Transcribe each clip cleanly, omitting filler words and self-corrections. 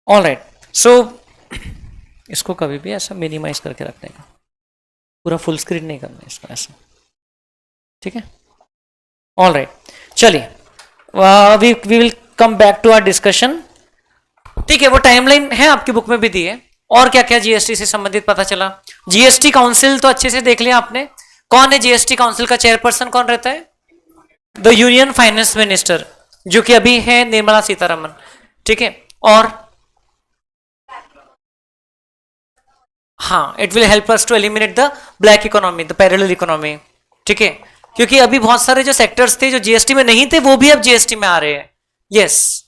All right, सो इसको कभी भी ऐसा मिनिमाइज करके रखने का, पूरा फुल स्क्रीन नहीं करना इसको ऐसा, ठीक है। ऑल राइट, चलिए we will come back to our discussion, ठीक है। वो टाइमलाइन है आपकी बुक में भी दी है। और क्या क्या जीएसटी से संबंधित पता चला? जीएसटी काउंसिल तो अच्छे से देख लिया आपने। कौन है जीएसटी काउंसिल का चेयरपर्सन, कौन रहता है? द यूनियन फाइनेंस मिनिस्टर, जो कि अभी है निर्मला सीतारमन, ठीक है। और हाँ, it will help us to eliminate the black economy, the parallel economy, ठीक है। क्योंकि अभी बहुत सारे जो सेक्टर्स थे जो जीएसटी में नहीं थे वो भी अब जीएसटी में आ रहे हैं। यस,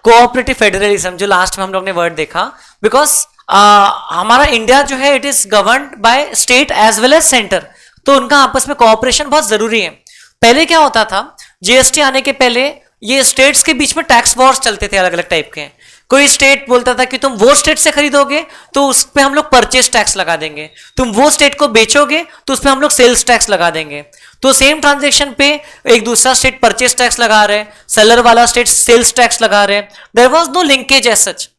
कोऑपरेटिव फेडरलिज्म, जो लास्ट में हम लोग ने वर्ड देखा, बिकॉज हमारा इंडिया जो है it is governed by state as well as centre, तो उनका आपस में कोऑपरेशन बहुत जरूरी है। पहले क्या होता था, जीएसटी आने के पहले ये स्टेट्स के बीच में टैक्स वॉर्स चलते थे अलग अलग टाइप के। कोई स्टेट बोलता था कि तुम वो स्टेट से खरीदोगे तो उस पर हम लोग परचेज टैक्स लगा देंगे, तुम वो स्टेट को बेचोगे तो उस पर हम लोग सेल्स टैक्स लगा देंगे। तो सेम ट्रांजेक्शन पे एक दूसरा स्टेट परचेज टैक्स लगा रहे, सेलर वाला स्टेट सेल्स टैक्स लगा रहे। There was no linkage as such,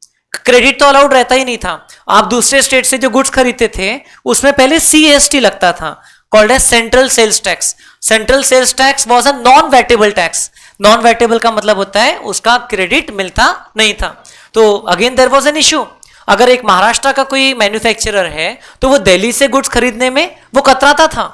credit तो अलाउड रहता ही नहीं था। आप दूसरे स्टेट से जो गुड्स खरीदते थे उसमें पहले सीएसटी लगता था, called as central sales tax. Central sales tax was a non vatable tax. Non vatable का मतलब होता है उसका क्रेडिट मिलता नहीं था। तो again there was an issue. अगर एक महाराष्ट्र का कोई मैन्युफैक्चरर है तो वो दिल्ली से गुड्स खरीदने में वो कतराता था,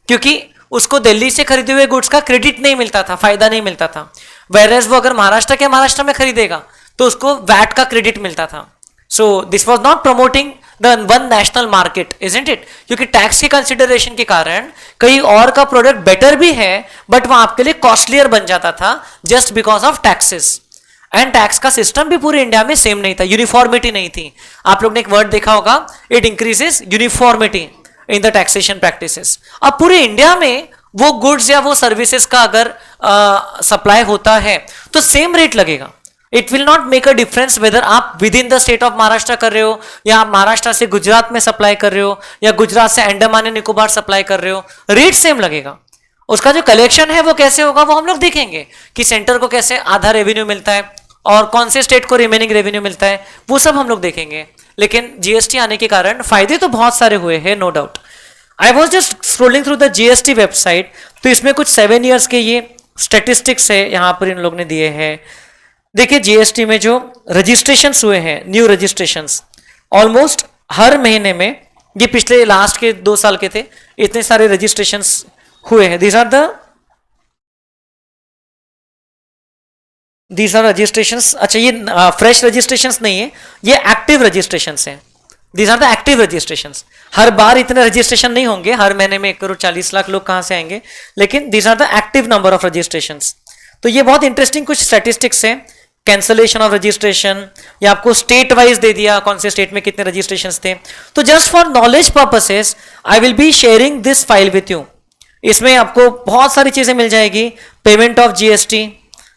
क्योंकि उसको दिल्ली से खरीदे हुए गुड्स का क्रेडिट नहीं मिलता था, फायदा नहीं मिलता था। वेरएज वो अगर महाराष्ट्र के महाराष्ट्र में खरीदेगा तो उसको वैट का क्रेडिट मिलता था। So this was not promoting the one national market, isn't it? क्योंकि टैक्स की कंसिडरेशन के कारण कहीं और का प्रोडक्ट बेटर भी है बट वह आपके लिए कॉस्टलियर बन जाता था just because of taxes. And tax का सिस्टम भी पूरे इंडिया में सेम नहीं था, यूनिफॉर्मिटी नहीं थी। आप लोग ने एक वर्ड देखा होगा, it increases uniformity in the taxation practices. अब पूरे इंडिया में वो गुड्स या वो सर्विसेज का अगर सप्लाई होता है तो सेम रेट लगेगा। It will not make a difference whether आप within the state of Maharashtra कर रहे हो या आप महाराष्ट्र से गुजरात में सप्लाई कर रहे हो या गुजरात से अंडमान एंड निकोबार सप्लाई कर रहे हो, रेट सेम लगेगा। उसका जो कलेक्शन है वो कैसे होगा वो हम लोग देखेंगे कि सेंटर को कैसे आधा रेवेन्यू मिलता है और कौन से स्टेट को रिमेनिंग रेवेन्यू मिलता है, वो सब हम लोग देखेंगे। लेकिन जीएसटी आने के कारण फायदे तो बहुत सारे हुए हैं, no doubt. I was just scrolling through the GST website, तो इसमें कुछ 7 years के ये स्टेटिस्टिक्स है यहाँ पर इन लोग ने दिए हैं। देखिए जीएसटी में जो रजिस्ट्रेशंस हुए हैं, न्यू रजिस्ट्रेशंस, ऑलमोस्ट हर महीने में, ये पिछले लास्ट के 2 साल के थे, इतने सारे रजिस्ट्रेशंस हुए हैं। These are registrations. अच्छा, ये फ्रेश रजिस्ट्रेशंस नहीं है, ये एक्टिव रजिस्ट्रेशंस हैं। These are the active registrations. हर बार इतने रजिस्ट्रेशन नहीं होंगे, हर महीने में 1,40,00,000 लोग कहां से आएंगे, लेकिन these are the active number of registrations. तो ये बहुत इंटरेस्टिंग कुछ स्टैटिस्टिक्स हैं। कैंसलेशन ऑफ रजिस्ट्रेशन, या आपको स्टेट वाइज दे दिया कौन से स्टेट में कितने रजिस्ट्रेशंस थे। तो just for knowledge purposes I will be sharing this file with you. इसमें आपको बहुत सारी चीजें मिल जाएगी। पेमेंट ऑफ जीएसटी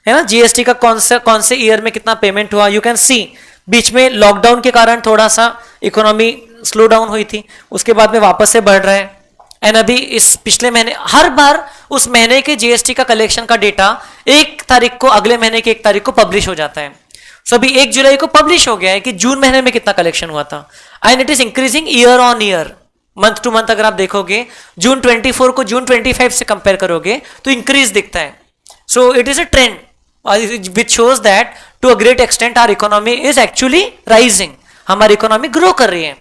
है ना, जीएसटी का कौन से ईयर में कितना पेमेंट हुआ, यू कैन सी। बीच में लॉकडाउन के कारण थोड़ा सा इकोनॉमी स्लो डाउन हुई थी, उसके बाद में वापस से बढ़ रहा है। एंड अभी इस पिछले महीने हर बार उस महीने के जीएसटी का कलेक्शन का डेटा 1 तारीख को, अगले महीने की 1 तारीख को पब्लिश हो जाता है। सो अभी 1 जुलाई को पब्लिश हो गया है कि जून महीने में कितना कलेक्शन हुआ था। And it is increasing year on year, month two month. अगर आप देखोगे जून 24 को जून 25 से कंपेयर करोगे तो इंक्रीज दिखता है। So it is a trend which shows that to a great extent our economy is actually rising। हमारी इकोनॉमी ग्रो कर रही है,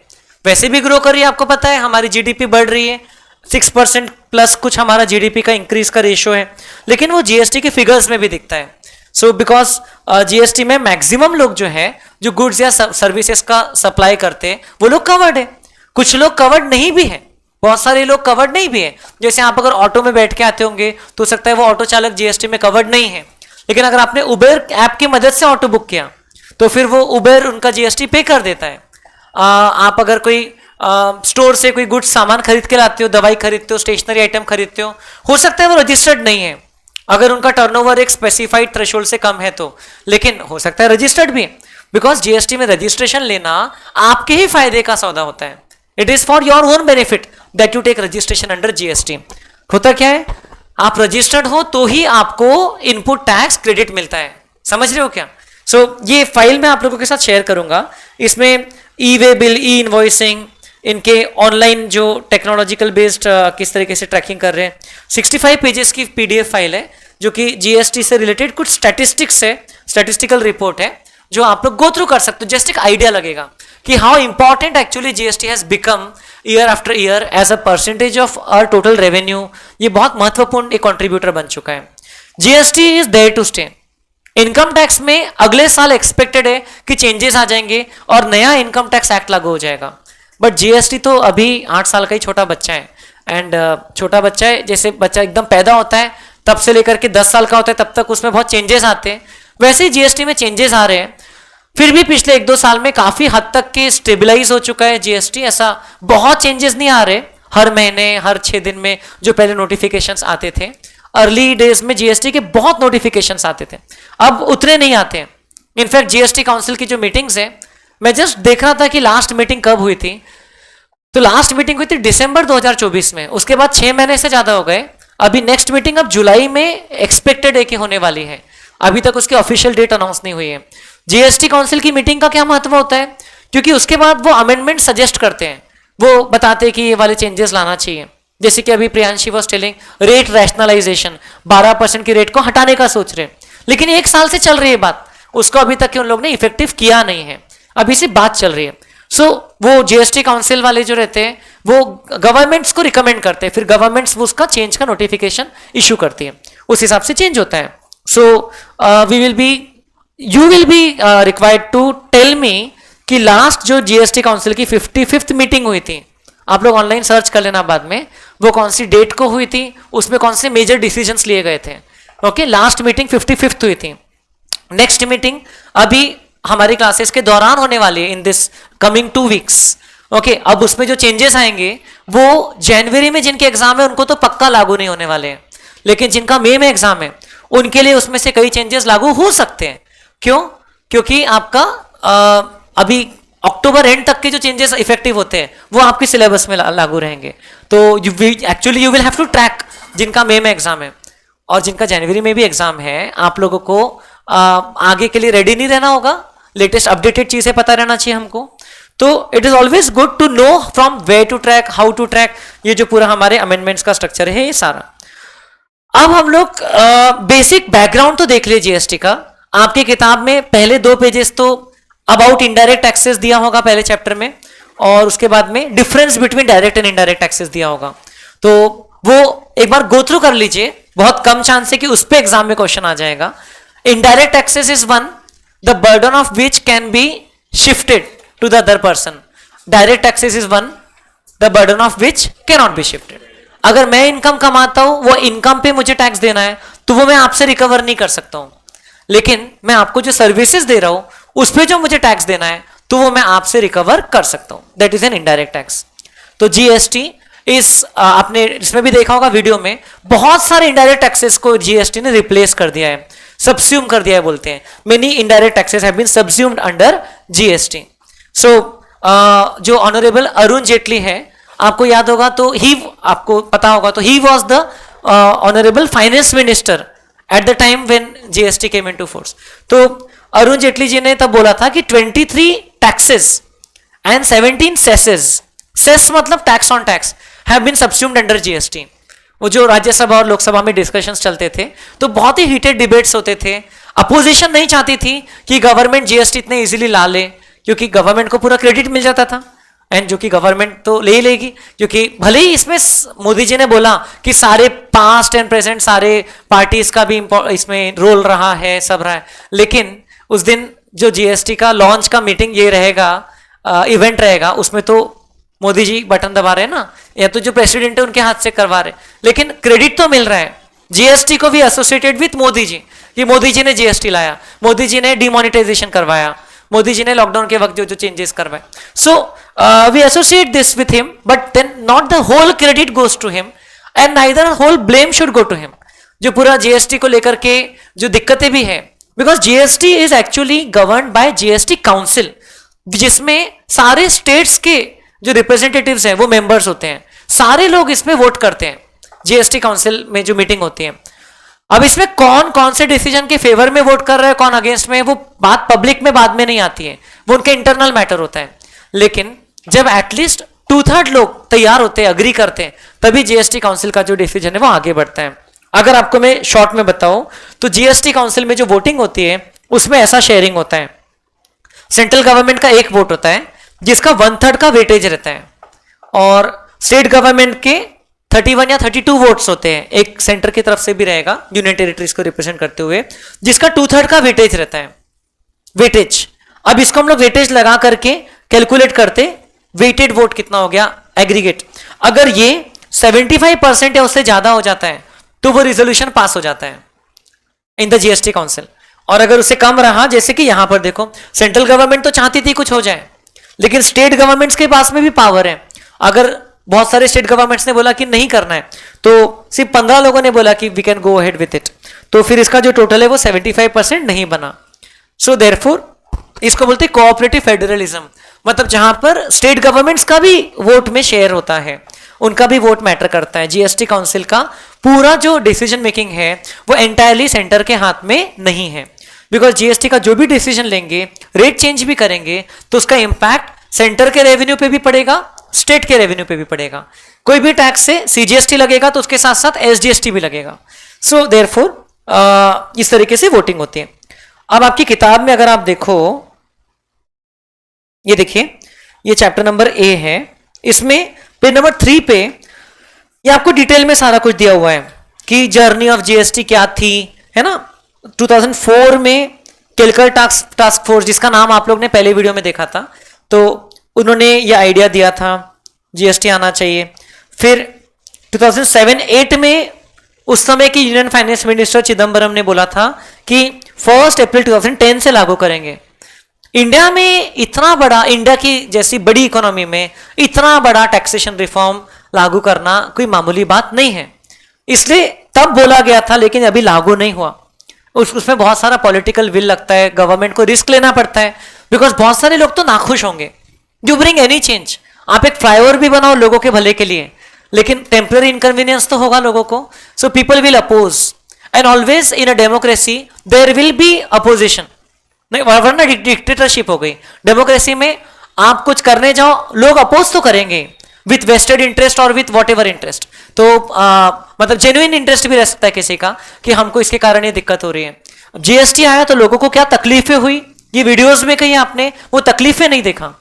वैसे भी ग्रो कर रही है। आपको पता है हमारी जीडीपी बढ़ रही है, 6% प्लस कुछ हमारा जीडीपी का इंक्रीज का रेशियो है, लेकिन वो जीएसटी के फिगर्स में भी दिखता है। सो बिकॉज जीएसटी में मैक्सिमम लोग जो है, जो गुड्स या सर्विसेज का सप्लाई करते हैं, वो लोग कवर्ड है। कुछ लोग कवर्ड नहीं भी है, बहुत सारे लोग कवर्ड नहीं भी है। जैसे आप अगर ऑटो में बैठ के आते होंगे तो हो सकता है वो ऑटो चालक जीएसटी में कवर्ड नहीं है, लेकिन अगर आपने उबेर ऐप की मदद से ऑटो बुक किया तो फिर वो उबेर उनका जीएसटी पे कर देता है। आप अगर कोई स्टोर से कोई गुड्स सामान खरीद के लाते हो, दवाई खरीदते हो, स्टेशनरी आइटम खरीदते हो सकता है वो रजिस्टर्ड नहीं है अगर उनका टर्नओवर एक स्पेसिफाइड थ्रेशोल्ड से कम है तो, लेकिन हो सकता है रजिस्टर्ड भी है। बिकॉज जीएसटी में रजिस्ट्रेशन लेना आपके ही फायदे का सौदा होता है। It is for your own benefit that you take registration under GST. होता क्या है, आप रजिस्टर्ड हो तो ही आपको इनपुट टैक्स क्रेडिट मिलता है, समझ रहे हो क्या? सो ये फाइल मैं आप लोगों के साथ शेयर करूंगा। इसमें ई वे बिल, ई इनवॉइसिंग, इनके ऑनलाइन जो टेक्नोलॉजिकल बेस्ड किस तरीके से ट्रैकिंग कर रहे हैं। 65 पेजेस की पीडीएफ फाइल है जो कि जीएसटी से रिलेटेड कुछ स्टैटिस्टिक्स है, स्टैटिस्टिकल रिपोर्ट है जो आप लोग गो थ्रू कर सकते हो। जस्ट एक आइडिया लगेगा कि how important actually GST has become year after year as a percentage of our total revenue. ये बहुत महत्वपूर्ण एक कॉन्ट्रीब्यूटर बन चुका है। GST is there to stay. Income tax में अगले साल एक्सपेक्टेड है कि चेंजेस आ जाएंगे और नया इनकम टैक्स एक्ट लागू हो जाएगा। बट जीएसटी तो अभी 8 साल का ही छोटा बच्चा है। एंड छोटा बच्चा है, जैसे बच्चा एकदम पैदा होता है तब से लेकर के 10 साल का होता है तब तक उसमें बहुत चेंजेस आते हैं, वैसे ही जीएसटी में चेंजेस आ रहे हैं। फिर भी पिछले 1-2 साल में काफी हद तक के स्टेबलाइज हो चुका है जीएसटी। ऐसा बहुत चेंजेस नहीं आ रहे हर महीने, हर 6 दिन में जो पहले नोटिफिकेशंस आते थे। अर्ली डेज में जीएसटी के बहुत नोटिफिकेशंस आते थे, अब उतने नहीं आते हैं। इनफैक्ट जीएसटी काउंसिल की जो मीटिंग्स है, मैं जस्ट देख रहा था कि लास्ट मीटिंग कब हुई थी, तो लास्ट मीटिंग हुई थी दिसंबर 2024 में। उसके बाद 6 महीने से ज्यादा हो गए। अभी नेक्स्ट मीटिंग अब जुलाई में एक्सपेक्टेड है कि होने वाली है। अभी तक उसकी ऑफिशियल डेट अनाउंस नहीं हुई है। जीएसटी काउंसिल की मीटिंग का क्या महत्व होता है, क्योंकि उसके बाद वो अमेंडमेंट सजेस्ट करते हैं, वो बताते हैं कि ये वाले चेंजेस लाना चाहिए। जैसे कि अभी Priyanshi was telling rate rationalisation, 12% की रेट को हटाने का सोच रहे हैं, लेकिन 1 साल से चल रही है बात, उसको अभी तक उन लोग ने इफेक्टिव किया नहीं है, अभी से बात चल रही है। सो वो जीएसटी काउंसिल वाले जो रहते हैं वो गवर्नमेंट्स को रिकमेंड करते हैं, फिर गवर्नमेंट्स उसका चेंज का नोटिफिकेशन इशू करती है, उस हिसाब से चेंज होता है। So you will be required to tell me कि लास्ट जो जीएसटी काउंसिल की 55th मीटिंग हुई थी, आप लोग ऑनलाइन सर्च कर लेना बाद में, वो कौन सी डेट को हुई थी, उसमें कौन से मेजर डिसीजंस लिए गए थे। ओके, लास्ट मीटिंग 55th हुई थी। नेक्स्ट मीटिंग अभी हमारी क्लासेस के दौरान होने वाली है in this coming 2 weeks. Okay, अब उसमें जो चेंजेस आएंगे वो जनवरी में जिनके एग्जाम है उनको तो पक्का लागू नहीं होने वाले हैं, लेकिन जिनका मई में एग्जाम है उनके लिए उसमें से कई चेंजेस लागू हो सकते हैं। क्यों? क्योंकि आपका अभी अक्टूबर एंड तक के जो चेंजेस इफेक्टिव होते हैं वो आपके सिलेबस में लागू रहेंगे। तो you will have to track जिनका मई में एग्जाम है और जिनका जनवरी में भी एग्जाम है, आप लोगों को आगे के लिए रेडी नहीं रहना होगा, लेटेस्ट अपडेटेड चीजें पता रहना चाहिए हमको। तो it is always good to know from where to track, how to track, ये जो पूरा हमारे अमेंडमेंट्स का स्ट्रक्चर है ये सारा। अब हम लोग बेसिक बैकग्राउंड तो देख लिए जीएसटी का। आपकी किताब में पहले 2 पेजेस तो अबाउट इनडायरेक्ट टैक्सेस दिया होगा पहले चैप्टर में, और उसके बाद में difference between direct and indirect taxes दिया होगा। तो वो एक बार गो थ्रू कर लीजिए, बहुत कम चांस है कि उस पे एग्जाम में क्वेश्चन आ जाएगा। Indirect taxes is one, the burden of which can be shifted to the other person. Direct taxes is one, the burden of which cannot be shifted. अगर मैं इनकम कमाता हूं, वो इनकम पे मुझे टैक्स देना है, तो वो मैं आपसे रिकवर नहीं कर सकता हूं। लेकिन मैं आपको जो सर्विसेज दे रहा हूं उस पे जो मुझे टैक्स देना है तो वो मैं आपसे रिकवर कर सकता हूं, that is an indirect tax. तो जीएसटी इस आपने इसमें भी देखा होगा वीडियो में, बहुत सारे इनडायरेक्ट टैक्सेस को जीएसटी ने रिप्लेस कर दिया है, सबस्यूम कर दिया है बोलते हैं। Many indirect taxes have been subsumed under GST. So जो ऑनरेबल अरुण जेटली है, आपको याद होगा तो आपको पता होगा तो he was the honourable finance minister at the time when GST came into force. तो अरुण जेटली जी ने तब बोला था कि 23 टैक्सेस एंड 17 सेसेस, सेस मतलब tax on tax, have been subsumed under GST. वो जो राज्यसभा और लोकसभा में डिस्कशंस चलते थे तो बहुत ही हीटेड डिबेट्स होते थे। अपोजिशन नहीं चाहती थी कि गवर्नमेंट जीएसटी इतने इजीली ला ले, क्योंकि गवर्नमेंट को पूरा क्रेडिट मिल जाता था, एंड जो कि गवर्नमेंट तो ले ही लेगी, क्योंकि भले ही इसमें मोदी जी ने बोला कि सारे पास्ट एंड प्रेजेंट सारे पार्टीज का भी इसमें रोल रहा है, सब रहा है, लेकिन उस दिन जो जीएसटी का लॉन्च का मीटिंग ये रहेगा, इवेंट रहेगा, उसमें तो मोदी जी बटन दबा रहे हैं ना, या तो जो प्रेसिडेंट है उनके हाथ से करवा रहे, लेकिन क्रेडिट तो मिल रहा है। जीएसटी को भी एसोसिएटेड विथ मोदी जी, कि मोदी जी ने जीएसटी लाया, मोदी जी ने डिमोनेटाइजेशन करवाया, मोदी जी ने लॉकडाउन के वक्त जो चेंजेस करवाए। So we associate this with him, but then not the whole credit goes to him and neither whole blame should go to him. जो पूरा जीएसटी को लेकर के जो दिक्कतें भी है, because GST is actually governed bye GST council, जिसमें सारे स्टेट्स के जो रिप्रेजेंटेटिव्स हैं वो मेंबर्स होते हैं, सारे लोग इसमें वोट करते हैं जीएसटी काउंसिल में जो मीटिंग होती है। अब इसमें कौन कौन से डिसीजन के फेवर में वोट कर रहा है, कौन अगेंस्ट में, वो बात पब्लिक में बाद में नहीं आती है, वो उनके इंटरनल मैटर होता है। लेकिन जब एटलीस्ट 2/3 लोग तैयार होते हैं, अग्री करते हैं, तभी जीएसटी काउंसिल का जो डिसीजन है वो आगे बढ़ता है। अगर आपको मैं शॉर्ट में बताऊं तो जीएसटी काउंसिल में जो वोटिंग होती है उसमें ऐसा शेयरिंग होता है, सेंट्रल गवर्नमेंट का एक वोट होता है जिसका 1/3 का वेटेज रहता है, और स्टेट गवर्नमेंट के 31 या 32 वोट्स होते हैं, एक सेंटर की तरफ से भी रहेगा यूनियन टेरिटरीज को रिप्रेजेंट करते हुए, जिसका 2/3 का वेटेज रहता है। वेटेज, अब इसको हम लोग वेटेज लगा करके कैलकुलेट करते, वेटेड वोट कितना हो गया एग्रीगेट। अगर ये 75% या उससे ज्यादा हो जाता है तो वो रिजोल्यूशन पास हो जाता है इन द जीएसटी काउंसिल। और अगर उससे कम रहा, जैसे कि यहां पर देखो, सेंट्रल गवर्नमेंट तो चाहती थी कुछ हो जाए, लेकिन स्टेट गवर्नमेंट्स के पास में भी पावर है। अगर बहुत सारे स्टेट गवर्नमेंट्स ने बोला कि नहीं करना है, तो सिर्फ 15 लोगों ने बोला कि we can go ahead with it, तो फिर इसका जो टोटल है वो 75% नहीं बना। सो देयरफॉर इसको बोलते हैं कोऑपरेटिव फेडरलिज्म, मतलब जहां पर स्टेट गवर्नमेंट्स का भी वोट में शेयर होता है, उनका भी वोट मैटर करता है। जीएसटी काउंसिल का पूरा जो डिसीजन मेकिंग है वो एंटायरली सेंटर के हाथ में नहीं है, बिकॉज जीएसटी का जो भी डिसीजन लेंगे, रेट चेंज भी करेंगे, तो उसका इंपैक्ट सेंटर के रेवेन्यू पे भी पड़ेगा, स्टेट के रेवेन्यू पे भी पड़ेगा। कोई भी टैक्स से सीजीएसटी लगेगा तो उसके साथ साथ एसजीएसटी भी लगेगा। सो देयरफॉर इस तरीके से वोटिंग होती है। अब आपकी किताब में अगर आप देखो, ये देखिए, ये चैप्टर नंबर ए है, इसमें पेज नंबर 3 पे ये आपको डिटेल में सारा कुछ दिया हुआ है कि जर्नी ऑफ जीएसटी क्या थी, है ना। 2004 में केलकर टास्क फोर्स, जिसका नाम आप लोग ने पहले वीडियो में देखा था, तो उन्होंने ये आइडिया दिया था जीएसटी आना चाहिए। फिर 2007-8 में उस समय की यूनियन फाइनेंस मिनिस्टर चिदम्बरम ने बोला था कि 1 अप्रैल 2010 से लागू करेंगे। इंडिया में इतना बड़ा, इंडिया की जैसी बड़ी इकोनॉमी में इतना बड़ा टैक्सेशन रिफॉर्म लागू करना कोई मामूली बात नहीं है, इसलिए तब बोला गया था, लेकिन अभी लागू नहीं हुआ। उसमें बहुत सारा पॉलिटिकल विल लगता है, गवर्नमेंट को रिस्क लेना पड़ता है, बिकॉज बहुत सारे लोग तो नाखुश होंगे। यू ब्रिंग एनी चेंज, आप एक फ्लाईओवर भी बनाओ लोगों के भले के लिए, लेकिन टेम्पररी इनकन्वीनियंस तो होगा लोगों को, so people will oppose, and always in a democracy there will be opposition, नहीं वरना डिक्टेटरशिप हो गई। डेमोक्रेसी में आप कुछ करने जाओ, लोग अपोज तो करेंगे विथ वेस्टेड इंटरेस्ट और विथ वॉट एवर इंटरेस्ट, तो मतलब जेन्युइन इंटरेस्ट भी रह सकता है किसी का कि हमको इसके कारण ये दिक्कत हो रही है। जीएसटी आया तो लोगों को क्या तकलीफें हुई, ये वीडियोस में कहीं आपने वो तकलीफें नहीं देखा,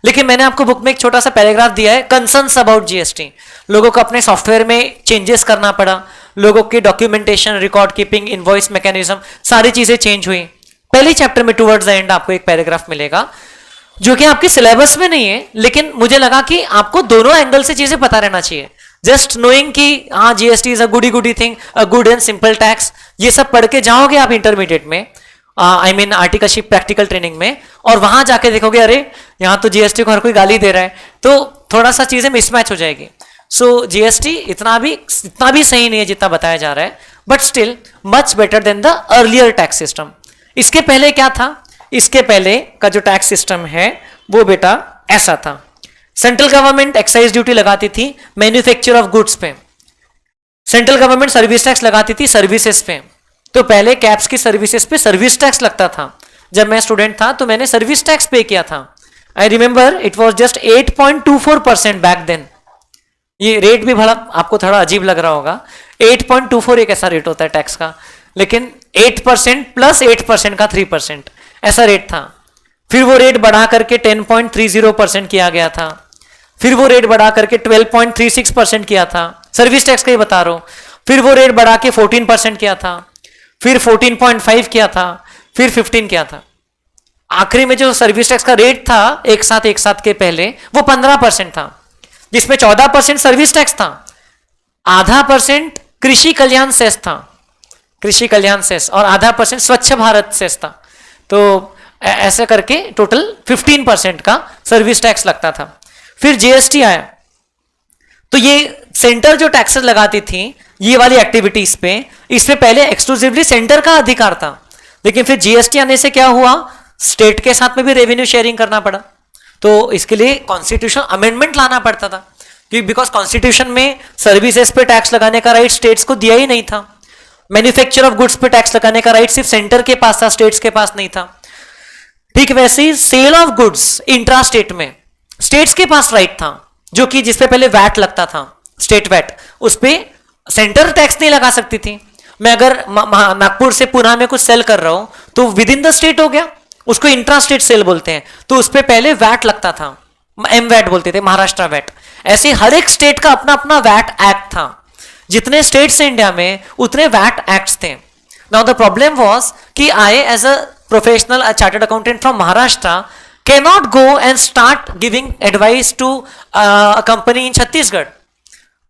लेकिन मैंने आपको बुक में एक छोटा सा पैराग्राफ दिया है, कंसर्न्स अबाउट जीएसटी। लोगों को अपने सॉफ्टवेयर में चेंजेस करना पड़ा, लोगों की documentation, record keeping, invoice mechanism, सारी चीजें चेंज हुई। पहले चैप्टर में टुवर्ड्स द एंड आपको एक पैराग्राफ मिलेगा जो कि आपके सिलेबस में नहीं है, लेकिन मुझे लगा कि आपको दोनों एंगल से चीजें पता रहना चाहिए। जस्ट नोइंग कि हाँ GST is a goody thing, a good and simple tax, ये सब पढ़ के जाओगे आप इंटरमीडिएट में, I mean articleship practical training में, और वहां जाके देखोगे अरे यहाँ तो जीएसटी को हर कोई गाली दे रहा है, तो थोड़ा सा चीजें मिसमैच हो जाएगी। सो जीएसटी इतना भी सही नहीं है जितना बताया जा रहा है, but still much better than the earlier tax system. इसके पहले क्या था, इसके पहले का जो टैक्स सिस्टम है वो बेटा ऐसा था। सेंट्रल गवर्नमेंट एक्साइज ड्यूटी लगाती थी मैन्युफैक्चर ऑफ गुड्स पे, सेंट्रल गवर्नमेंट सर्विस टैक्स लगाती थी सर्विसेज पे। तो पहले कैप्स की सर्विसेज पे सर्विस टैक्स लगता था। जब मैं स्टूडेंट था तो मैंने सर्विस टैक्स पे किया था। I remember it was just 8.24% back then. ये रेट भी बड़ा आपको थोड़ा अजीब लग रहा होगा, 8.24 एक ऐसा रेट होता है टैक्स का, लेकिन 8% प्लस 8% का 3% ऐसा रेट था। फिर वो रेट बढ़ा करके 10.30% किया गया था, फिर वो रेट बढ़ा करके 12.36% किया था, सर्विस टैक्स का ही बता रहा हूं। फिर वो रेट बढ़ा के 14% किया था, फिर 14.5 किया था, फिर 15 किया था। आखिरी में जो सर्विस टैक्स का रेट था एक साथ के पहले वो 15% था, जिसमें 14% सर्विस टैक्स था, आधा % कृषि कल्याण सेस था, कृषि कल्याण सेस, और आधा % स्वच्छ भारत सेस था। तो ऐसे करके टोटल 15% का सर्विस टैक्स लगता था। फिर जीएसटी आया तो ये सेंटर जो टैक्सेस लगाती थी ये वाली एक्टिविटीज पे, इससे पहले एक्सक्लूसिवली सेंटर का अधिकार था, लेकिन फिर जीएसटी आने से क्या हुआ, स्टेट के साथ में भी रेवेन्यू शेयरिंग करना पड़ा। तो इसके लिए कॉन्स्टिट्यूशन अमेंडमेंट लाना पड़ता था, क्योंकि बिकॉज कॉन्स्टिट्यूशन में सर्विसेज पे टैक्स लगाने का राइट स्टेट्स को दिया ही नहीं था। मैन्युफैक्चर ऑफ गुड्स पे टैक्स लगाने का राइट सिर्फ सेंटर के पास था, स्टेट्स के पास नहीं था। ठीक वैसे ही sale of goods intra state में स्टेट्स के पास राइट था, जो कि जिसपे पहले वैट लगता था, स्टेट वैट, उस पे सेंटर टैक्स नहीं लगा सकती थी। मैं अगर नागपुर से पुणे में कुछ सेल कर रहा हूं तो विद इन द स्टेट हो गया, उसको इंट्रा स्टेट सेल बोलते हैं, तो उस पे पहले वैट लगता था, एम वैट बोलते थे, महाराष्ट्र वैट। ऐसे हर एक स्टेट का अपना अपना वैट एक्ट था, जितने स्टेट्स हैं इंडिया में उतने वैट एक्ट्स थे। नाउ द प्रॉब्लम वाज कि I as a professional chartered accountant from Maharashtra cannot go and start giving advice to company in Chhattisgarh.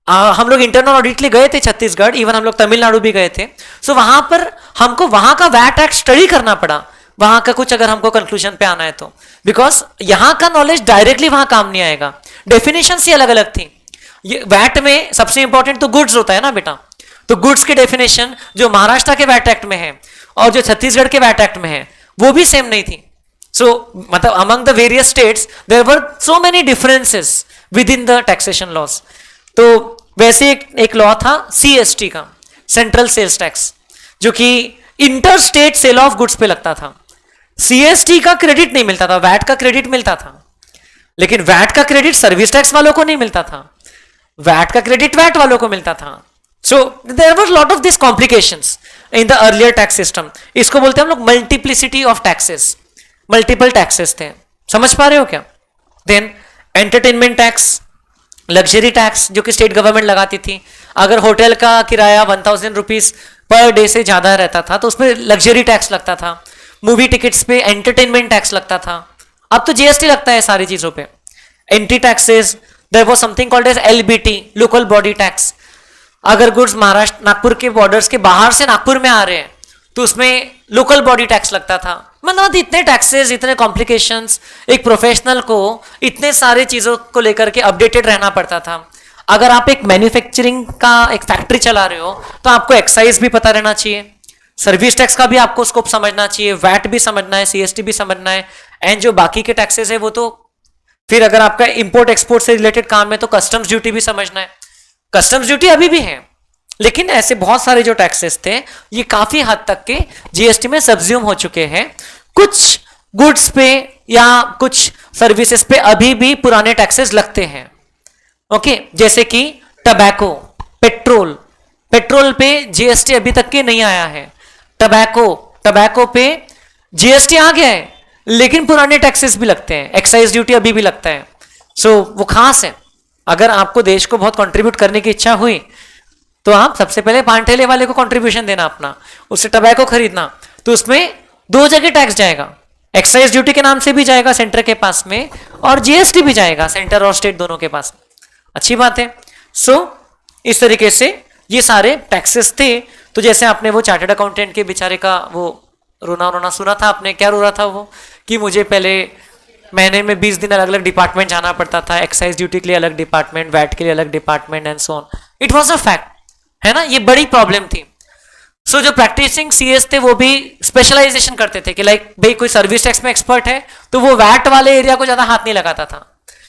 हम लोग इंटरनल ऑडिट लिए गए थे छत्तीसगढ़, इवन हम लोग तमिलनाडु भी गए थे। सो वहां पर हमको वहां का वैट एक्ट स्टडी करना पड़ा, वहां का कुछ अगर हमको कंक्लूजन पे आना है तो, बिकॉज यहां का नॉलेज डायरेक्टली वहां काम नहीं आएगा। डेफिनेशन ही अलग अलग थी। ये वैट में सबसे इंपॉर्टेंट तो गुड्स होता है ना बेटा, तो गुड्स की डेफिनेशन जो महाराष्ट्र के वैट एक्ट में है और जो छत्तीसगढ़ के वैट एक्ट में है वो भी सेम नहीं थी। सो मतलब among the various states there were so many differences within the taxation laws. तो वैसे एक लॉ था सीएसटी का, सेंट्रल सेल्स टैक्स, जो कि inter state sale of goods पे लगता था। सीएसटी का क्रेडिट नहीं मिलता था, वैट का क्रेडिट मिलता था, लेकिन वैट का क्रेडिट सर्विस टैक्स वालों को नहीं मिलता था, वैट का क्रेडिट वैट वालों को मिलता था। So there were lot of this complications in the earlier tax system. इसको बोलते हैं हम लोग multiplicity of taxes, multiple taxes थे। समझ पा रहे हो क्या? Then entertainment tax, luxury tax जो कि स्टेट गवर्नमेंट लगाती थी। अगर होटल का किराया 1000 रुपीज पर डे से ज्यादा रहता था तो उसमें लग्जरी टैक्स लगता था। मूवी टिकट्स पे एंटरटेनमेंट टैक्स लगता था। अब तो जीएसटी लगता है सारी चीजों पे। Entry taxes, there was something called as LBT, local body tax. अगर गुड्स महाराष्ट्र नागपुर के बॉर्डर्स के बाहर से नागपुर में आ रहे हैं तो उसमें लोकल बॉडी टैक्स लगता था। मतलब इतने टैक्सेस, इतने कॉम्प्लिकेशंस, एक प्रोफेशनल को इतने सारे चीजों को लेकर के अपडेटेड रहना पड़ता था। अगर आप एक मैन्युफैक्चरिंग का एक फैक्ट्री चला रहे हो तो आपको एक्साइज भी पता रहना चाहिए, सर्विस टैक्स का भी आपको स्कोप समझना चाहिए, वैट भी समझना है, सीएसटी भी समझना है, एंड जो बाकी के टैक्सेस है वो तो फिर अगर आपका इंपोर्ट एक्सपोर्ट से रिलेटेड काम है तो कस्टम्स ड्यूटी भी समझना है। कस्टम्स ड्यूटी अभी भी है, लेकिन ऐसे बहुत सारे जो टैक्सेस थे ये काफी हद तक के जीएसटी में सब्ज्यूम हो चुके हैं। कुछ गुड्स पे या कुछ सर्विसेज पे अभी भी पुराने टैक्सेस लगते हैं। ओके, जैसे कि टबैको, पेट्रोल, पेट्रोल पे जीएसटी अभी तक के नहीं आया है। टबैको पे जीएसटी आ गया है लेकिन पुराने टैक्सेस भी लगते हैं, एक्साइज ड्यूटी अभी भी लगता है। सो वो खास है। अगर आपको देश को बहुत कंट्रीब्यूट करने की इच्छा हुई तो आप सबसे पहले पान ठेले वाले को कंट्रीब्यूशन देना अपना, उससे टबैको खरीदना, तो उसमें 2 जगह टैक्स जाएगा। एक्साइज ड्यूटी के नाम से भी जाएगा सेंटर के पास में, और जीएसटी भी जाएगा सेंटर और स्टेट दोनों के पास। अच्छी बात है। सो इस तरीके से ये सारे टैक्सेस थे। तो जैसे आपने वो चार्टर्ड अकाउंटेंट के बेचारे का वो रोना रोना सुना था आपने, क्या रो रहा था वो, कि मुझे पहले महीने में 20 दिन अलग अलग डिपार्टमेंट जाना पड़ता था, एक्साइज ड्यूटी के लिए अलग डिपार्टमेंट, वैट के लिए अलग department, and so on. It was a fact, है ना, ये बड़ी प्रॉब्लम थी। सो जो प्रैक्टिसिंग सीएस थे वो भी स्पेशलाइजेशन करते थे कि लाइक भाई कोई सर्विस टैक्स में एक्सपर्ट है तो वो वैट वाले एरिया को ज्यादा हाथ नहीं लगाता था,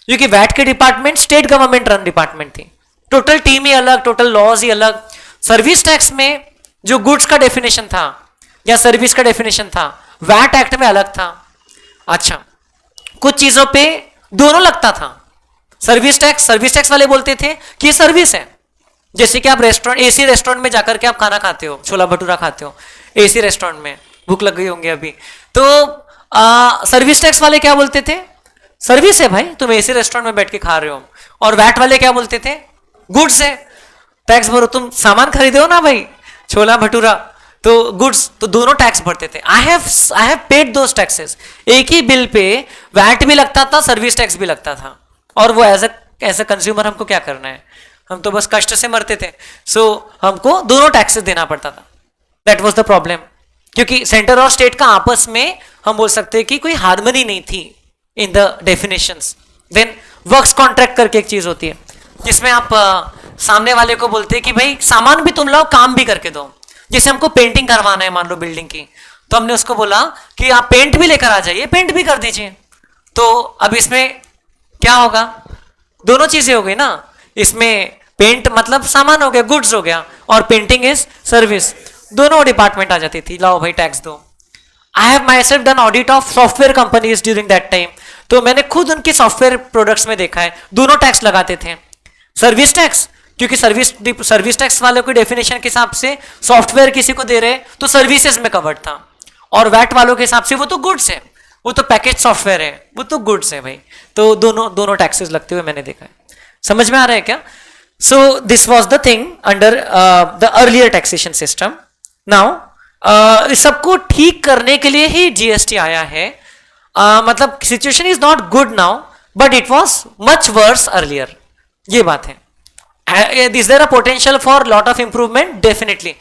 क्योंकि वैट के department state government run department थी, टोटल टीम ही अलग, टोटल लॉज ही अलग। सर्विस टैक्स में जो गुड्स का डेफिनेशन था या सर्विस का डेफिनेशन था वैट एक्ट में अलग था। अच्छा, कुछ चीजों पे दोनों लगता था। सर्विस टैक्स वाले बोलते थे कि ये सर्विस है, जैसे कि आप रेस्टोरेंट, एसी रेस्टोरेंट में जाकर के आप खाना खाते हो, छोला भटूरा खाते हो एसी रेस्टोरेंट में, भूख लग गई होंगी अभी, तो सर्विस टैक्स वाले क्या बोलते थे, सर्विस है भाई, तुम एसी रेस्टोरेंट में बैठ के खा रहे हो। और वैट वाले क्या बोलते थे, गुड्स है, टैक्स भरो, तुम सामान खरीदे हो ना भाई, छोला भटूरा, तो गुड्स, तो दोनों टैक्स भरते थे। I have paid those taxes. एक ही बिल पे वैट भी लगता था, सर्विस टैक्स भी लगता था, और वो एज ए कंज्यूमर हमको क्या करना है, हम तो बस कष्ट से मरते थे। सो हमको दोनों टैक्सेस देना पड़ता था। दैट वाज द प्रॉब्लम, क्योंकि सेंटर और स्टेट का आपस में हम बोल सकते हैं कि कोई हार्मनी नहीं थी in the definitions. Then works contract करके एक चीज होती है जिसमें आप सामने वाले को बोलते हैं कि भाई सामान भी तुम लाओ, काम भी करके दो। जैसे हमको पेंटिंग करवाना है मान लो बिल्डिंग की, तो हमने उसको बोला कि आप पेंट भी लेकर आ जाइए, पेंट भी कर दीजिए। तो अब इसमें क्या होगा, दोनों चीजें हो गई ना, इसमें पेंट मतलब सामान हो गया, गुड्स हो गया, और पेंटिंग इज सर्विस। दोनों डिपार्टमेंट आ जाती थी, लाओ भाई टैक्स दो। I have my self done audit of software companies during that time, तो मैंने खुद उनके सॉफ्टवेयर प्रोडक्ट्स में देखा है, दोनों टैक्स लगाते थे। सर्विस टैक्स, क्योंकि सर्विस टैक्स वाले को डेफिनेशन के हिसाब से सॉफ्टवेयर किसी को दे रहे तो सर्विसेज में कवर्ड था, और वैट वालों के हिसाब से वो तो गुड्स है, वो तो पैकेज सॉफ्टवेयर है, वो तो गुड्स है भाई। तो दोनों टैक्सेस लगते हुए मैंने देखा है। समझ में आ रहा है क्या? So this was the thing under the earlier taxation system. Now इस सबको ठीक करने के लिए ही जीएसटी आया है। मतलब situation is not good now, but it was much worse earlier, ये बात है। Is there a potential for lot of improvement? Definitely.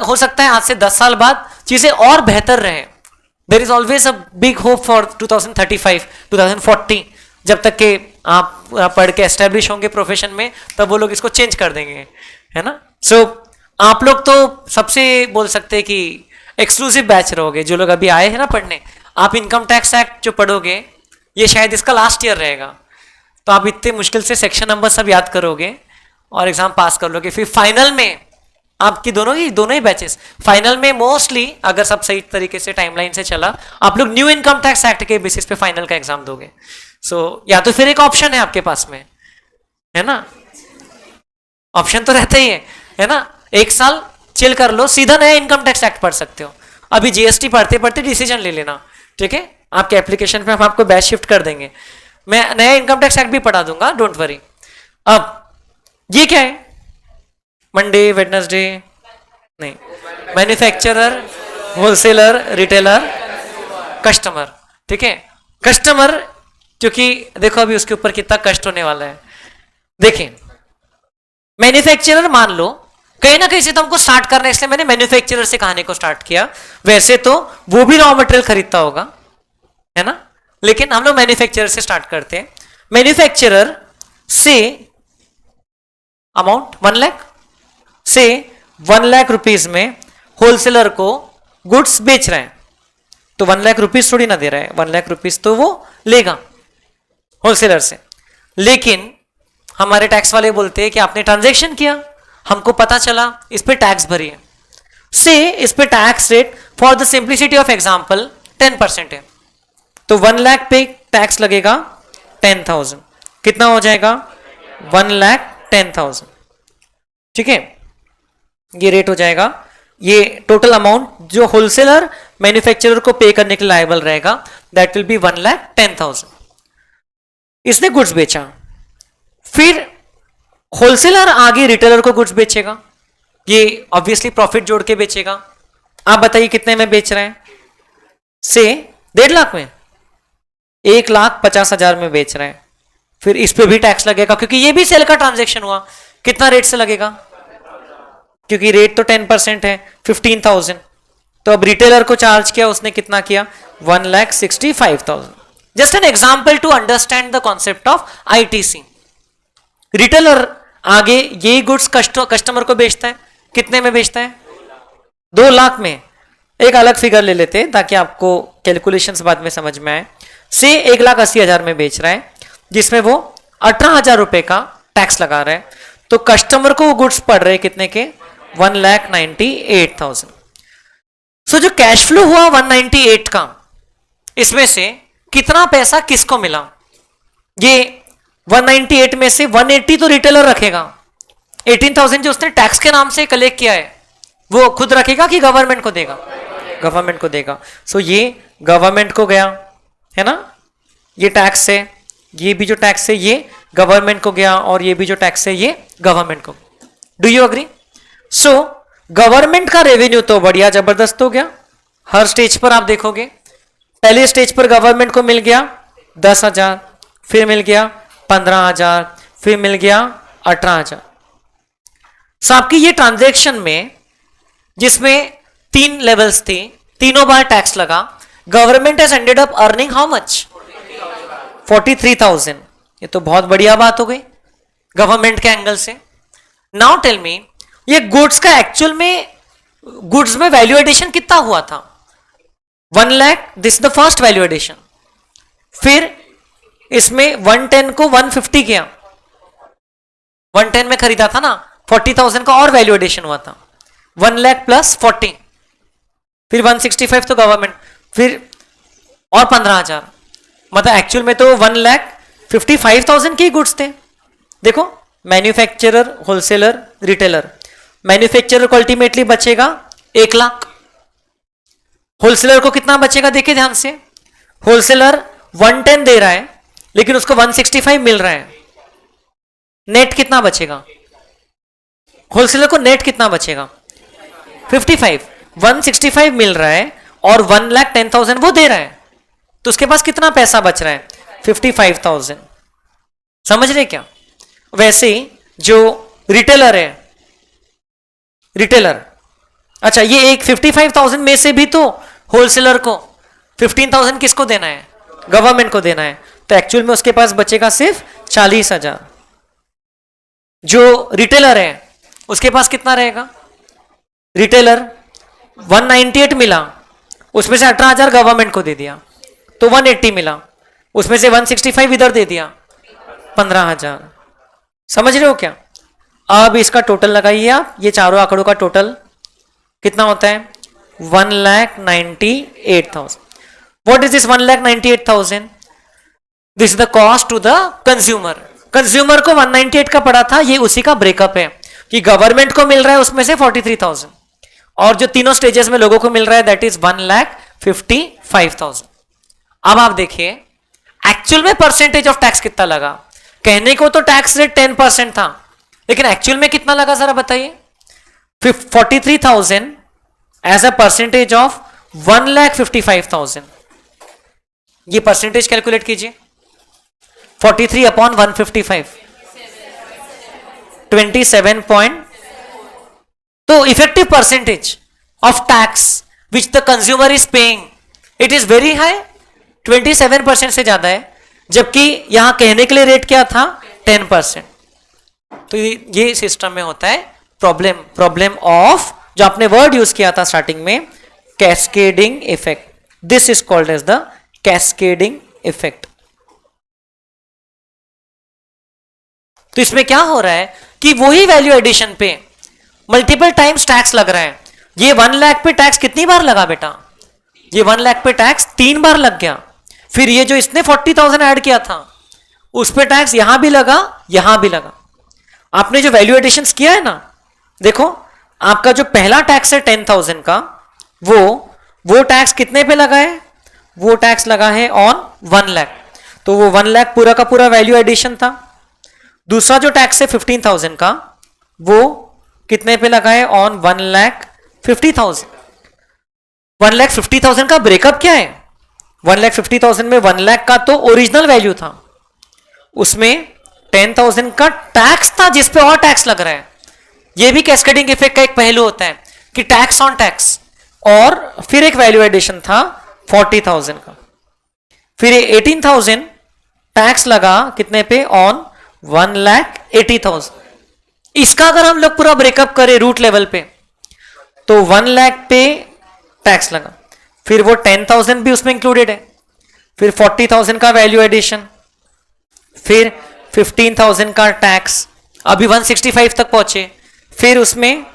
हो सकता है आज से 10 साल बाद चीजें और बेहतर रहे। There is always a big hope for 2035, 2040, जब तक कि आप पढ़ के एस्टेब्लिश होंगे प्रोफेशन में, तब वो लोग इसको चेंज कर देंगे, है ना। सो आप लोग तो सबसे बोल सकते हैं कि एक्सक्लूसिव बैच रहोगे, जो लोग अभी आए हैं ना पढ़ने। आप इनकम टैक्स एक्ट जो पढ़ोगे, ये शायद इसका लास्ट ईयर रहेगा, तो आप इतने मुश्किल से सेक्शन नंबर सब याद करोगे और एग्जाम पास कर लोगे। फिर फाइनल में आपकी दोनों ही बैचेस, फाइनल में मोस्टली अगर सब सही तरीके से टाइमलाइन से चला, आप लोग न्यू इनकम टैक्स एक्ट के बेसिस पे फाइनल का एग्जाम दोगे। सो या तो फिर एक ऑप्शन है आपके पास में, है ना, ऑप्शन तो रहता ही है ना। एक साल चिल कर लो, सीधा नया इनकम टैक्स एक्ट पढ़ सकते हो। अभी जीएसटी पढ़ते पढ़ते डिसीजन ले लेना, ठीक है। आपके एप्लीकेशन पे हम आपको बैच शिफ्ट कर देंगे, मैं नया इनकम टैक्स एक्ट भी पढ़ा दूंगा, डोंट वरी। अब ये क्या है? मंडे, वेडनेसडे नहीं, मैन्युफैक्चरर, होलसेलर, रिटेलर, कस्टमर, ठीक है। कस्टमर, क्योंकि देखो अभी उसके ऊपर कितना कष्ट होने वाला है। देखिए, मैन्युफैक्चरर मान लो, कहीं ना कहीं से तो हमको स्टार्ट करना है, इसलिए मैंने मैन्युफैक्चरर से कहानी को स्टार्ट किया। वैसे तो वो भी रॉ मटेरियल खरीदता होगा, है ना, लेकिन हम लोग मैन्युफैक्चरर से स्टार्ट करते हैं। मैन्युफैक्चरर से अमाउंट 1 लाख से 1 लाख रुपीज में होलसेलर को गुड्स बेच रहे हैं, तो 1 लाख रुपीज थोड़ी ना दे रहा है, 1 लाख रुपीज तो वो लेगा होलसेलर से। लेकिन हमारे टैक्स वाले बोलते हैं कि आपने ट्रांजैक्शन किया, हमको पता चला इस पे टैक्स भरी है, से इस पे tax rate for the simplicity of example 10% है, तो 1 लाख पे टैक्स लगेगा 10,000, कितना हो जाएगा 1,10,000, ठीक है। ये रेट हो जाएगा, ये टोटल अमाउंट जो होलसेलर मैन्युफैक्चरर को पे करने के लिए लायबल रहेगा, दैट विल बी 1,10,000। इसने गुड्स बेचा, फिर होलसेलर आगे रिटेलर को गुड्स बेचेगा, ये ऑब्वियसली प्रॉफिट जोड़ के बेचेगा। आप बताइए कितने में बेच रहे हैं? से 1.5 लाख में, 1,50,000 में बेच रहे हैं। फिर इस पे भी टैक्स लगेगा, क्योंकि ये भी सेल का ट्रांजैक्शन हुआ। कितना रेट से लगेगा? क्योंकि रेट तो 10% है, 15,000। तो अब रिटेलर को चार्ज किया, उसने कितना किया? 1,65,000। Just an example to understand the concept of ITC. Retailer आगे यही गुड्स कस्टमर को बेचता है, कितने में बेचता है? 2 लाख में। एक अलग फिगर ले लेते हैं ताकि आपको कैलकुलेशंस बाद में समझ में आए। से 1,80,000 में बेच रहा है, जिसमें वो 18,000 रुपए का टैक्स लगा रहा है, तो कस्टमर को वो गुड्स पड़ रहे कितने के? 1,98,000। सो जो कैश फ्लो हुआ 198 का, इसमें से कितना पैसा किसको मिला? ये 198 में से 180 तो रिटेलर रखेगा, 18,000 जो उसने टैक्स के नाम से कलेक्ट किया है वो खुद रखेगा कि गवर्नमेंट को देगा? गवर्नमेंट को देगा। सो ये गवर्नमेंट को गया, है ना, ये टैक्स है, ये भी जो टैक्स है ये गवर्नमेंट को गया, और ये भी जो टैक्स है ये गवर्नमेंट को। Do you agree? So government का रेवेन्यू तो बढ़िया जबरदस्त हो गया। हर स्टेज पर आप देखोगे, पहले स्टेज पर गवर्नमेंट को मिल गया 10,000, फिर मिल गया 15,000, फिर मिल गया 18,000। सो आपकी ये ट्रांजैक्शन में, जिसमें 3 लेवल्स थी, तीनों बार टैक्स लगा, government has ended up earning how much? 43,000। ये तो बहुत बढ़िया बात हो गई गवर्नमेंट के एंगल से। नाउ टेल मी, ये गुड्स का एक्चुअल में, गुड्स में वैल्यू एडिशन कितना हुआ था? 1 lakh, this the first value addition. फिर इसमें 110 को 150 किया, 110 में खरीदा था ना, 40,000 का और वैल्यू एडिशन हुआ था। 1 लाख प्लस 40, फिर 165 तो गवर्नमेंट, फिर और 15,000, मतलब एक्चुअल में तो 1,55,000 के गुड्स थे। देखो मैन्युफैक्चरर, होलसेलर, रिटेलर। मैन्युफैक्चरर को अल्टीमेटली बचेगा 1 लाख, होलसेलर को कितना बचेगा देखिए ध्यान से, होलसेलर 110 दे रहा है लेकिन उसको 165 मिल रहा है, नेट कितना बचेगा, होलसेलर को नेट कितना बचेगा 55, 165 मिल रहा है और 1,10,000 वो दे रहा है, तो उसके पास कितना पैसा बच रहा है 55,000। समझ रहे क्या? वैसे ही जो रिटेलर है, रिटेलर, अच्छा ये एक 55,000 में से भी तो होलसेलर को 15,000 किसको देना है, गवर्नमेंट को देना है, तो एक्चुअल में उसके पास बचेगा सिर्फ 40,000। जो रिटेलर है उसके पास कितना रहेगा, रिटेलर 198 मिला, उसमें से 18,000 गवर्नमेंट को दे दिया तो 180 मिला, उसमें से 165 इधर दे दिया 15,000। समझ रहे हो क्या? अब इसका टोटल लगाइए आप, ये चारों आंकड़ों का टोटल कितना होता है 1,98,000। What is this 1,98,000? This is the cost to the consumer. Consumer को 198 का पड़ा था, ये उसी का ब्रेकअप है कि गवर्नमेंट को मिल रहा है उसमें से 43,000 और जो तीनों स्टेजेस में लोगों को मिल रहा है दैट इज 1,55,000। अब आप देखिए एक्चुअल में परसेंटेज ऑफ टैक्स कितना लगा। कहने को तो टैक्स रेट 10% था लेकिन एक्चुअल में कितना लगा जरा बताइए, 43,000 एज अ परसेंटेज ऑफ 1,55,000। ये परसेंटेज कैलकुलेट कीजिए, 43 अपॉन 155, 27 पॉइंट। तो effective percentage of tax which the consumer is paying it is very high, 27% से ज्यादा है, जबकि यहां कहने के लिए रेट क्या था 10%। तो ये सिस्टम में होता है प्रॉब्लम ऑफ, जो आपने वर्ड यूज किया था स्टार्टिंग में, cascading effect. This is called as the cascading effect. तो इसमें क्या हो रहा है कि वही वैल्यू एडिशन पे मल्टीपल टाइम्स टैक्स लग रहा है। ये 1 लाख पे टैक्स कितनी बार लगा बेटा, ये 1 लाख पे टैक्स 3 बार लग गया। फिर ये जो इसने 40,000 ऐड किया था उस पे टैक्स यहां भी लगा, यहां भी लगा। आपने जो वैल्यू एडिशन किया है ना, देखो आपका जो पहला टैक्स है 10,000 का, वो टैक्स कितने पे लगा है, वो टैक्स लगा है ऑन 1 लाख, तो वो 1 लाख पूरा का पूरा वैल्यू एडिशन था। दूसरा जो टैक्स है 15,000 का, वो कितने पे लगा है ऑन 1,50,000। 1,50,000 का ब्रेकअप क्या है, 1,50,000 में 1 लाख का तो ओरिजिनल वैल्यू था, उसमें 10,000 का टैक्स था जिस पे और टैक्स लग रहा है। ये भी कैस्केडिंग इफेक्ट का एक पहलू होता है कि टैक्स ऑन टैक्स, और फिर एक वैल्यू एडिशन था 40,000 का, फिर 18,000 टैक्स लगा कितने पे ऑन 1,80,000। इसका अगर हम लोग पूरा ब्रेकअप करें रूट लेवल पे तो 1 लाख पे टैक्स लगा, फिर वो 10,000 भी उसमें इंक्लूडेड है, फिर 40,000 का वैल्यू एडिशन, फिर 15,000 का टैक्स, अभी 165 तक पहुंचे, फिर उसमें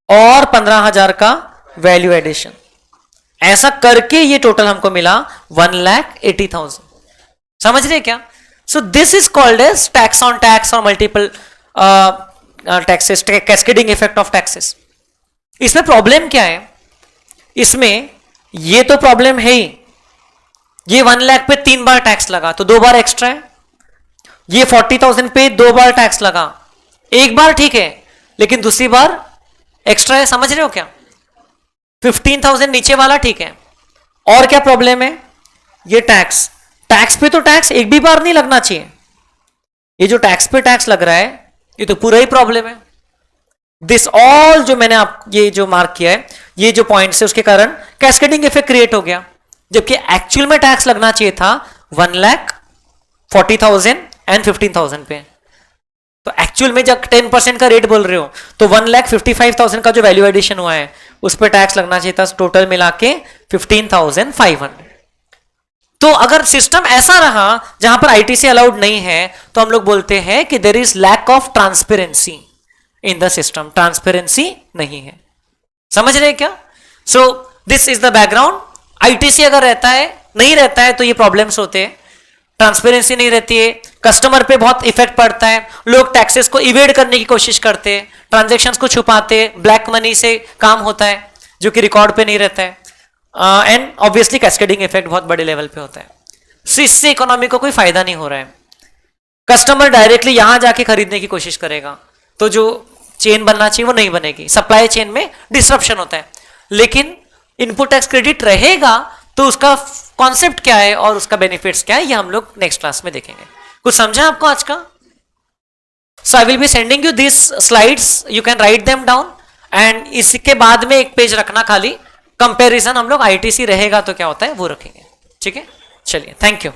और 15,000 का वैल्यू एडिशन। ऐसा करके ये टोटल हमको मिला 1,80,000। समझ रहे क्या? So this is called as tax on tax और multiple taxes, cascading effect of taxes. इसमें प्रॉब्लम क्या है, इसमें ये तो प्रॉब्लम है ही, ये 1 लाख पे 3 बार टैक्स लगा तो 2 बार एक्स्ट्रा है, ये 40,000 पे 2 बार टैक्स लगा, एक बार ठीक है लेकिन दूसरी बार एक्स्ट्रा है। समझ रहे हो क्या? 15,000 नीचे वाला ठीक है, और क्या प्रॉब्लम है, ये टैक्स पे तो टैक्स एक भी बार नहीं लगना चाहिए, ये जो टैक्स पे टैक्स लग रहा है ये तो पूरा ही प्रॉब्लम है। दिस ऑल जो मैंने आप ये जो मार्क किया है, ये जो पॉइंट्स है, उसके कारण कैस्केडिंग इफेक्ट क्रिएट हो गया, जबकि एक्चुअल में टैक्स लगना चाहिए था 1,40,000 एंड 15,000 पे। तो एक्चुअल में जब 10% का रेट बोल रहे हो तो 1,55,000 का जो वैल्यू एडिशन हुआ है उस पर टैक्स लगना चाहिए था टोटल मिला के 15,500। तो अगर सिस्टम ऐसा रहा जहां पर आईटीसी अलाउड नहीं है तो हम लोग बोलते हैं कि there is lack of transparency, in the system, transparency नहीं है। समझ रहे हैं क्या? So this is the background. ITC अगर रहता है, नहीं रहता है तो ये प्रॉब्लम्स होते हैं, ट्रांसपेरेंसी नहीं रहती है, कस्टमर पे बहुत इफेक्ट पड़ता है, लोग टैक्सेस को इवेड करने की कोशिश करते हैं, ट्रांजेक्शन्स को छुपाते हैं, ब्लैक मनी से काम होता है जो कि रिकॉर्ड पे नहीं रहता है, एंड ऑब्वियसली कैस्केडिंग इफेक्ट बहुत बड़े लेवल पे होता है। सो इससे इकोनॉमी को कोई फायदा नहीं हो रहा है। कस्टमर डायरेक्टली यहां जाके खरीदने की कोशिश करेगा तो जो चेन बनना चाहिए वो नहीं बनेगी, सप्लाई चेन में डिसरप्शन होता है। लेकिन इनपुट टैक्स क्रेडिट रहेगा तो उसका कॉन्सेप्ट क्या है और उसका बेनिफिट्स क्या है, ये हम लोग नेक्स्ट क्लास में देखेंगे। कुछ समझा आपको आज का? So I will be sending you this slides, you can write them down, and इसके बाद में एक पेज रखना खाली, कंपैरिजन हम लोग आईटीसी रहेगा तो क्या होता है वो रखेंगे। ठीक है, चलिए, थैंक यू।